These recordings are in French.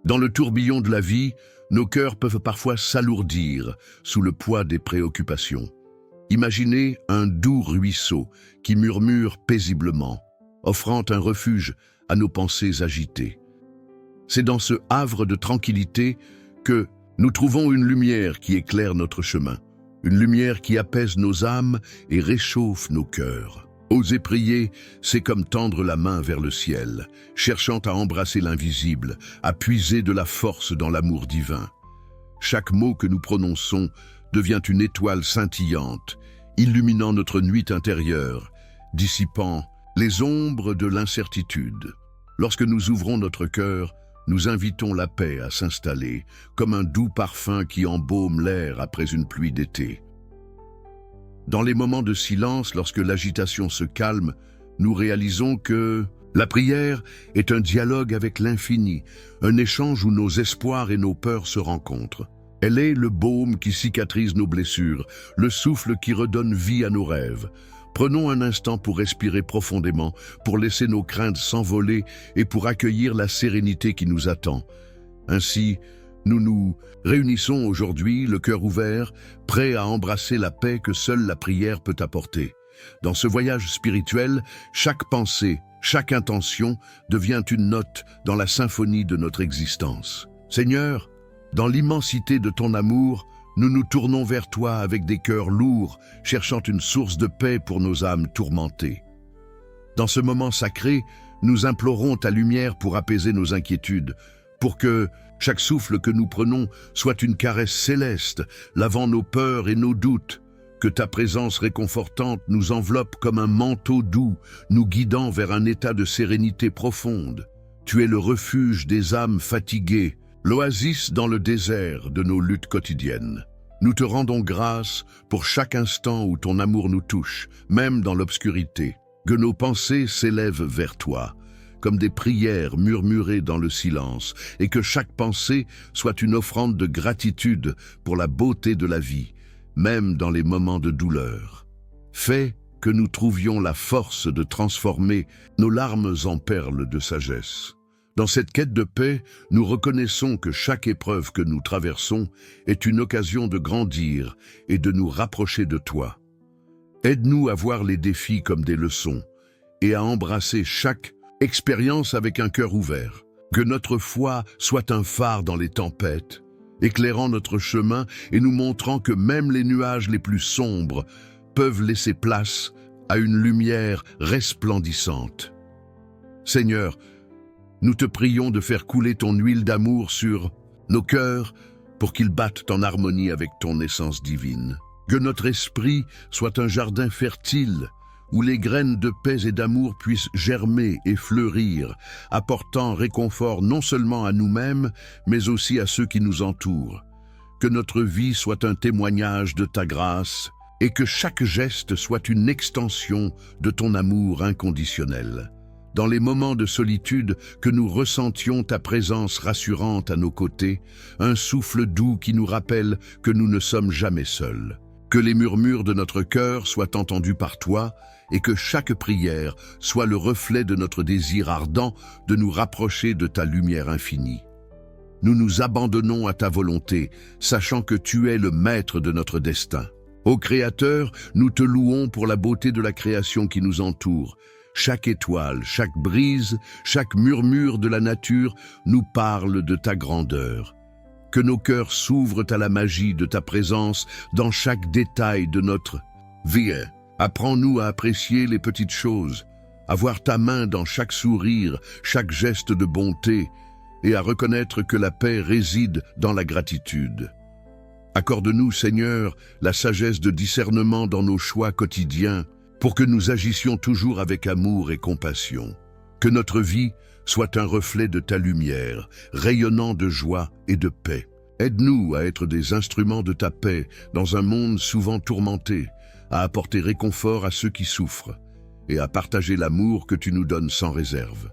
Dans le tourbillon de la vie, nos cœurs peuvent parfois s'alourdir sous le poids des préoccupations. Imaginez un doux ruisseau qui murmure paisiblement, offrant un refuge à nos pensées agitées. C'est dans ce havre de tranquillité que nous trouvons une lumière qui éclaire notre chemin, une lumière qui apaise nos âmes et réchauffe nos cœurs. Oser prier, c'est comme tendre la main vers le ciel, cherchant à embrasser l'invisible, à puiser de la force dans l'amour divin. Chaque mot que nous prononçons devient une étoile scintillante, illuminant notre nuit intérieure, dissipant les ombres de l'incertitude. Lorsque nous ouvrons notre cœur, nous invitons la paix à s'installer, comme un doux parfum qui embaume l'air après une pluie d'été. Dans les moments de silence, lorsque l'agitation se calme, nous réalisons que la prière est un dialogue avec l'infini, un échange où nos espoirs et nos peurs se rencontrent. Elle est le baume qui cicatrise nos blessures, le souffle qui redonne vie à nos rêves. Prenons un instant pour respirer profondément, pour laisser nos craintes s'envoler et pour accueillir la sérénité qui nous attend. Ainsi, nous nous réunissons aujourd'hui, le cœur ouvert, prêts à embrasser la paix que seule la prière peut apporter. Dans ce voyage spirituel, chaque pensée, chaque intention devient une note dans la symphonie de notre existence. Seigneur, dans l'immensité de ton amour, nous nous tournons vers toi avec des cœurs lourds, cherchant une source de paix pour nos âmes tourmentées. Dans ce moment sacré, nous implorons ta lumière pour apaiser nos inquiétudes, pour que chaque souffle que nous prenons soit une caresse céleste, lavant nos peurs et nos doutes, que ta présence réconfortante nous enveloppe comme un manteau doux, nous guidant vers un état de sérénité profonde. Tu es le refuge des âmes fatiguées, l'oasis dans le désert de nos luttes quotidiennes. Nous te rendons grâce pour chaque instant où ton amour nous touche, même dans l'obscurité, que nos pensées s'élèvent vers toi, comme des prières murmurées dans le silence, et que chaque pensée soit une offrande de gratitude pour la beauté de la vie, même dans les moments de douleur. Fais que nous trouvions la force de transformer nos larmes en perles de sagesse. Dans cette quête de paix, nous reconnaissons que chaque épreuve que nous traversons est une occasion de grandir et de nous rapprocher de toi. Aide-nous à voir les défis comme des leçons et à embrasser chaque expérience avec un cœur ouvert. Que notre foi soit un phare dans les tempêtes, éclairant notre chemin et nous montrant que même les nuages les plus sombres peuvent laisser place à une lumière resplendissante. Seigneur, nous te prions de faire couler ton huile d'amour sur nos cœurs pour qu'ils battent en harmonie avec ton essence divine. Que notre esprit soit un jardin fertile où les graines de paix et d'amour puissent germer et fleurir, apportant réconfort non seulement à nous-mêmes, mais aussi à ceux qui nous entourent. Que notre vie soit un témoignage de ta grâce et que chaque geste soit une extension de ton amour inconditionnel. Dans les moments de solitude, que nous ressentions ta présence rassurante à nos côtés, un souffle doux qui nous rappelle que nous ne sommes jamais seuls. Que les murmures de notre cœur soient entendus par toi et que chaque prière soit le reflet de notre désir ardent de nous rapprocher de ta lumière infinie. Nous nous abandonnons à ta volonté, sachant que tu es le maître de notre destin. Ô Créateur, nous te louons pour la beauté de la création qui nous entoure. Chaque étoile, chaque brise, chaque murmure de la nature nous parle de ta grandeur. Que nos cœurs s'ouvrent à la magie de ta présence dans chaque détail de notre vie. Apprends-nous à apprécier les petites choses, à voir ta main dans chaque sourire, chaque geste de bonté, et à reconnaître que la paix réside dans la gratitude. Accorde-nous, Seigneur, la sagesse de discernement dans nos choix quotidiens, pour que nous agissions toujours avec amour et compassion. Que notre vie soit un reflet de ta lumière, rayonnant de joie et de paix. Aide-nous à être des instruments de ta paix dans un monde souvent tourmenté, à apporter réconfort à ceux qui souffrent et à partager l'amour que tu nous donnes sans réserve.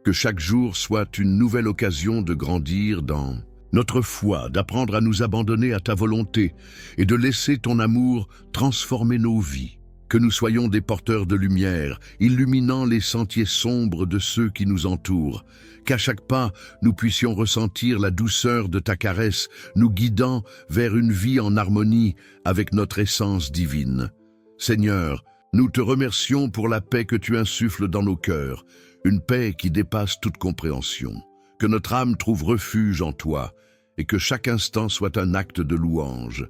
Que chaque jour soit une nouvelle occasion de grandir dans notre foi, d'apprendre à nous abandonner à ta volonté et de laisser ton amour transformer nos vies. Que nous soyons des porteurs de lumière, illuminant les sentiers sombres de ceux qui nous entourent. Qu'à chaque pas, nous puissions ressentir la douceur de ta caresse, nous guidant vers une vie en harmonie avec notre essence divine. Seigneur, nous te remercions pour la paix que tu insuffles dans nos cœurs, une paix qui dépasse toute compréhension. Que notre âme trouve refuge en toi et que chaque instant soit un acte de louange,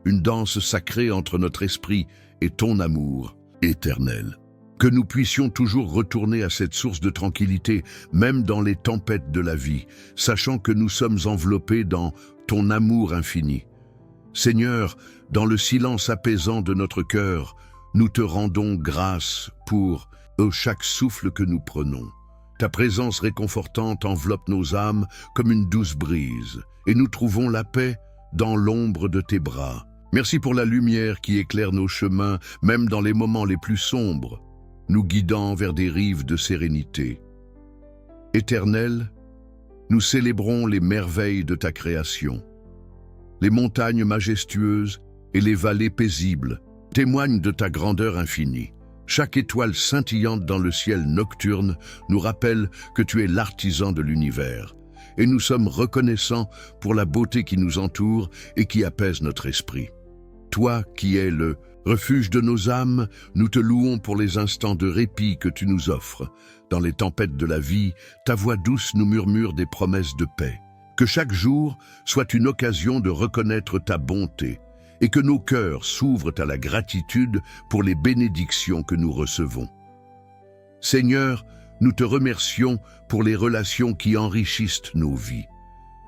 une danse sacrée entre notre esprit et ton amour éternel. Que nous puissions toujours retourner à cette source de tranquillité, même dans les tempêtes de la vie, sachant que nous sommes enveloppés dans ton amour infini. Seigneur, dans le silence apaisant de notre cœur, nous te rendons grâce pour chaque souffle que nous prenons. Ta présence réconfortante enveloppe nos âmes comme une douce brise, et nous trouvons la paix dans l'ombre de tes bras. Merci pour la lumière qui éclaire nos chemins, même dans les moments les plus sombres, nous guidant vers des rives de sérénité. Éternel, nous célébrons les merveilles de ta création. Les montagnes majestueuses et les vallées paisibles témoignent de ta grandeur infinie. Chaque étoile scintillante dans le ciel nocturne nous rappelle que tu es l'artisan de l'univers. Et nous sommes reconnaissants pour la beauté qui nous entoure et qui apaise notre esprit. Toi qui es le refuge de nos âmes, nous te louons pour les instants de répit que tu nous offres. Dans les tempêtes de la vie, ta voix douce nous murmure des promesses de paix. Que chaque jour soit une occasion de reconnaître ta bonté et que nos cœurs s'ouvrent à la gratitude pour les bénédictions que nous recevons. Seigneur, nous te remercions pour les relations qui enrichissent nos vies.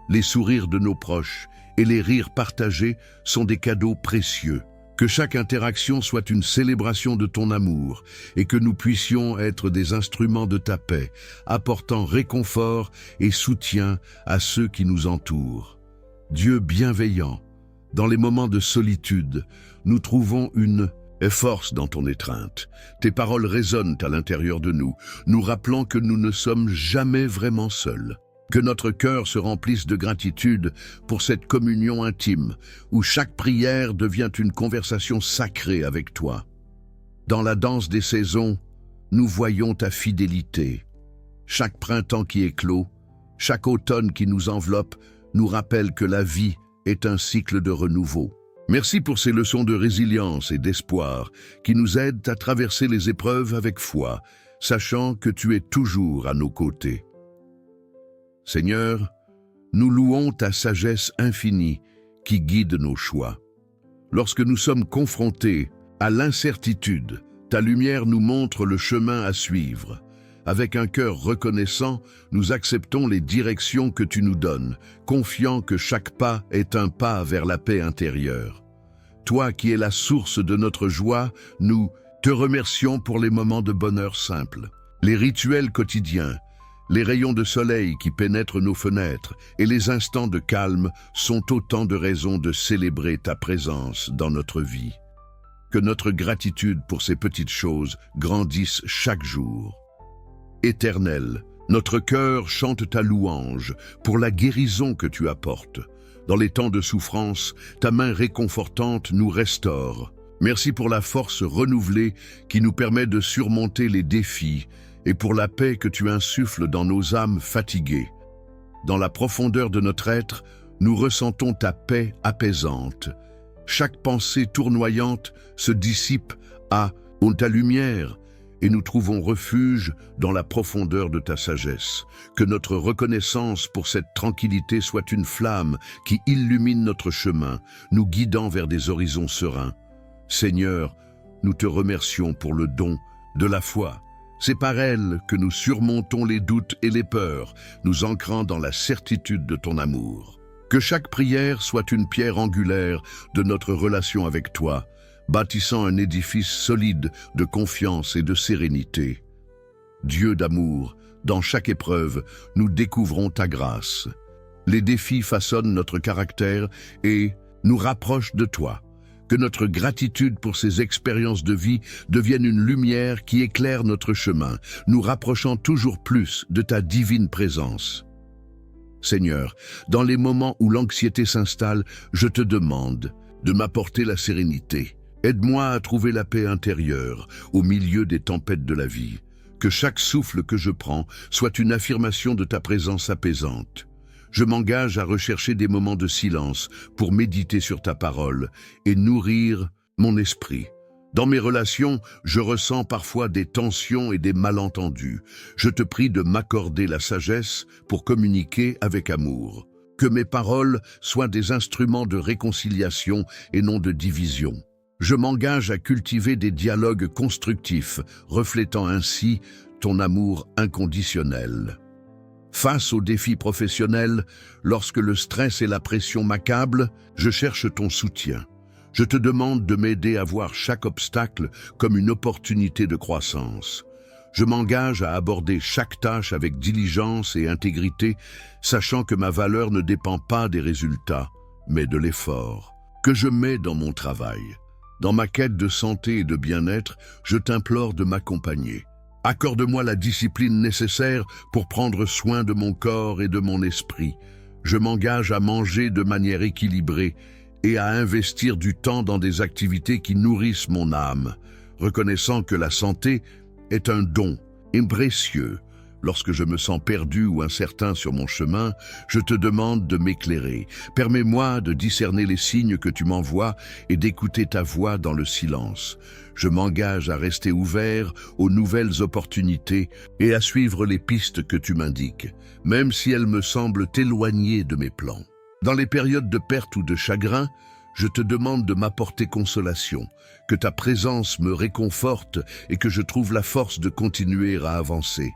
Les sourires de nos proches et les rires partagés sont des cadeaux précieux. Que chaque interaction soit une célébration de ton amour et que nous puissions être des instruments de ta paix, apportant réconfort et soutien à ceux qui nous entourent. Dieu bienveillant, dans les moments de solitude, nous trouvons une force dans ton étreinte. Tes paroles résonnent à l'intérieur de nous, nous rappelant que nous ne sommes jamais vraiment seuls. Que notre cœur se remplisse de gratitude pour cette communion intime, où chaque prière devient une conversation sacrée avec toi. Dans la danse des saisons, nous voyons ta fidélité. Chaque printemps qui éclot, chaque automne qui nous enveloppe, nous rappelle que la vie est un cycle de renouveau. Merci pour ces leçons de résilience et d'espoir qui nous aident à traverser les épreuves avec foi, sachant que tu es toujours à nos côtés. Seigneur, nous louons ta sagesse infinie qui guide nos choix. Lorsque nous sommes confrontés à l'incertitude, ta lumière nous montre le chemin à suivre. Avec un cœur reconnaissant, nous acceptons les directions que tu nous donnes, confiant que chaque pas est un pas vers la paix intérieure. Toi qui es la source de notre joie, nous te remercions pour les moments de bonheur simples, les rituels quotidiens, les rayons de soleil qui pénètrent nos fenêtres et les instants de calme sont autant de raisons de célébrer ta présence dans notre vie. Que notre gratitude pour ces petites choses grandisse chaque jour. Éternel, notre cœur chante ta louange pour la guérison que tu apportes. Dans les temps de souffrance, ta main réconfortante nous restaure. Merci pour la force renouvelée qui nous permet de surmonter les défis et pour la paix que tu insuffles dans nos âmes fatiguées. Dans la profondeur de notre être, nous ressentons ta paix apaisante. Chaque pensée tournoyante se dissipe à ta lumière et nous trouvons refuge dans la profondeur de ta sagesse. Que notre reconnaissance pour cette tranquillité soit une flamme qui illumine notre chemin, nous guidant vers des horizons sereins. Seigneur, nous te remercions pour le don de la foi. C'est par elle que nous surmontons les doutes et les peurs, nous ancrant dans la certitude de ton amour. Que chaque prière soit une pierre angulaire de notre relation avec toi, bâtissant un édifice solide de confiance et de sérénité. Dieu d'amour, dans chaque épreuve, nous découvrons ta grâce. Les défis façonnent notre caractère et nous rapprochent de toi. Que notre gratitude pour ces expériences de vie devienne une lumière qui éclaire notre chemin, nous rapprochant toujours plus de ta divine présence. Seigneur, dans les moments où l'anxiété s'installe, je te demande de m'apporter la sérénité. Aide-moi à trouver la paix intérieure au milieu des tempêtes de la vie. Que chaque souffle que je prends soit une affirmation de ta présence apaisante. Je m'engage à rechercher des moments de silence pour méditer sur ta parole et nourrir mon esprit. Dans mes relations, je ressens parfois des tensions et des malentendus. Je te prie de m'accorder la sagesse pour communiquer avec amour. Que mes paroles soient des instruments de réconciliation et non de division. Je m'engage à cultiver des dialogues constructifs, reflétant ainsi ton amour inconditionnel. Face aux défis professionnels, lorsque le stress et la pression m'accablent, je cherche ton soutien. Je te demande de m'aider à voir chaque obstacle comme une opportunité de croissance. Je m'engage à aborder chaque tâche avec diligence et intégrité, sachant que ma valeur ne dépend pas des résultats, mais de l'effort que je mets dans mon travail. Dans ma quête de santé et de bien-être, je t'implore de m'accompagner. Accorde-moi la discipline nécessaire pour prendre soin de mon corps et de mon esprit. Je m'engage à manger de manière équilibrée et à investir du temps dans des activités qui nourrissent mon âme, reconnaissant que la santé est un don et précieux. Lorsque je me sens perdu ou incertain sur mon chemin, je te demande de m'éclairer. Permets-moi de discerner les signes que tu m'envoies et d'écouter ta voix dans le silence. Je m'engage à rester ouvert aux nouvelles opportunités et à suivre les pistes que tu m'indiques, même si elles me semblent éloignées de mes plans. Dans les périodes de perte ou de chagrin, je te demande de m'apporter consolation, que ta présence me réconforte et que je trouve la force de continuer à avancer.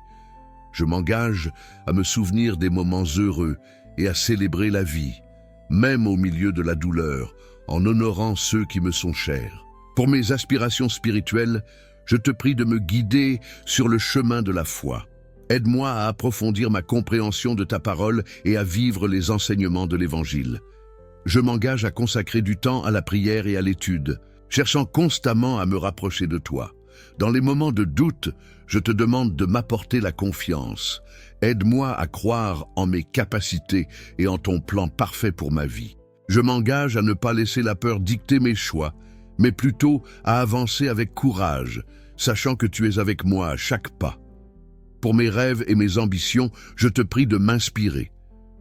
Je m'engage à me souvenir des moments heureux et à célébrer la vie, même au milieu de la douleur, en honorant ceux qui me sont chers. Pour mes aspirations spirituelles, je te prie de me guider sur le chemin de la foi. Aide-moi à approfondir ma compréhension de ta parole et à vivre les enseignements de l'Évangile. Je m'engage à consacrer du temps à la prière et à l'étude, cherchant constamment à me rapprocher de toi. Dans les moments de doute, je te demande de m'apporter la confiance. Aide-moi à croire en mes capacités et en ton plan parfait pour ma vie. Je m'engage à ne pas laisser la peur dicter mes choix, mais plutôt à avancer avec courage, sachant que tu es avec moi à chaque pas. Pour mes rêves et mes ambitions, je te prie de m'inspirer.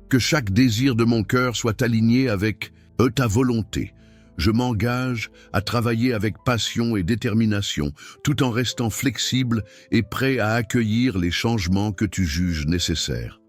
Que chaque désir de mon cœur soit aligné avec ta volonté. Je m'engage à travailler avec passion et détermination, tout en restant flexible et prêt à accueillir les changements que tu juges nécessaires.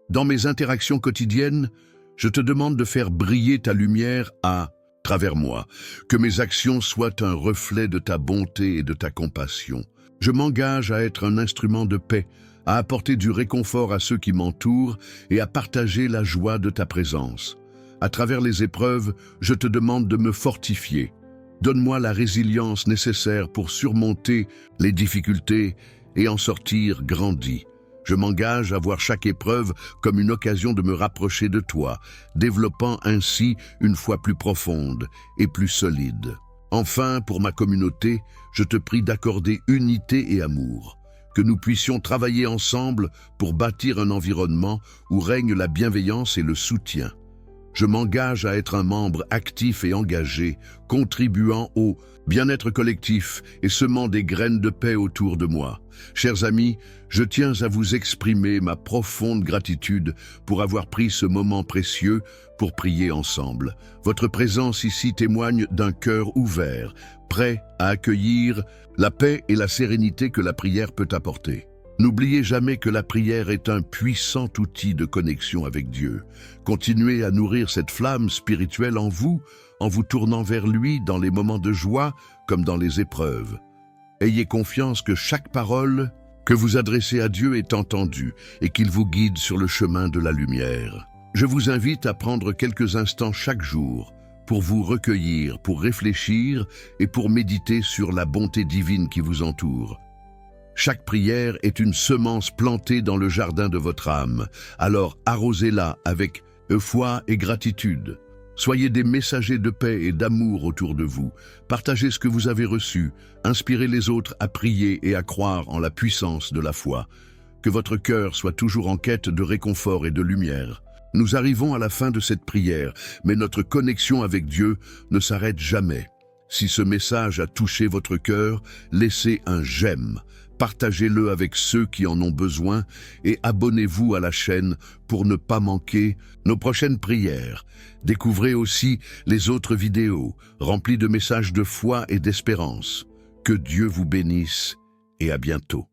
Dans mes interactions quotidiennes, je te demande de faire briller ta lumière à travers moi, que mes actions soient un reflet de ta bonté et de ta compassion. Je m'engage à être un instrument de paix, à apporter du réconfort à ceux qui m'entourent et à partager la joie de ta présence. À travers les épreuves, je te demande de me fortifier. Donne-moi la résilience nécessaire pour surmonter les difficultés et en sortir grandi. Je m'engage à voir chaque épreuve comme une occasion de me rapprocher de toi, développant ainsi une foi plus profonde et plus solide. Enfin, pour ma communauté, je te prie d'accorder unité et amour, que nous puissions travailler ensemble pour bâtir un environnement où règne la bienveillance et le soutien. Je m'engage à être un membre actif et engagé, contribuant au bien-être collectif et semant des graines de paix autour de moi. Chers amis, je tiens à vous exprimer ma profonde gratitude pour avoir pris ce moment précieux pour prier ensemble. Votre présence ici témoigne d'un cœur ouvert, prêt à accueillir la paix et la sérénité que la prière peut apporter. N'oubliez jamais que la prière est un puissant outil de connexion avec Dieu. Continuez à nourrir cette flamme spirituelle en vous tournant vers lui dans les moments de joie comme dans les épreuves. Ayez confiance que chaque parole que vous adressez à Dieu est entendue et qu'il vous guide sur le chemin de la lumière. Je vous invite à prendre quelques instants chaque jour pour vous recueillir, pour réfléchir et pour méditer sur la bonté divine qui vous entoure. Chaque prière est une semence plantée dans le jardin de votre âme, alors arrosez-la avec foi et gratitude. Soyez des messagers de paix et d'amour autour de vous. Partagez ce que vous avez reçu, inspirez les autres à prier et à croire en la puissance de la foi. Que votre cœur soit toujours en quête de réconfort et de lumière. Nous arrivons à la fin de cette prière, mais notre connexion avec Dieu ne s'arrête jamais. Si ce message a touché votre cœur, laissez un j'aime, partagez-le avec ceux qui en ont besoin et abonnez-vous à la chaîne pour ne pas manquer nos prochaines prières. Découvrez aussi les autres vidéos remplies de messages de foi et d'espérance. Que Dieu vous bénisse et à bientôt.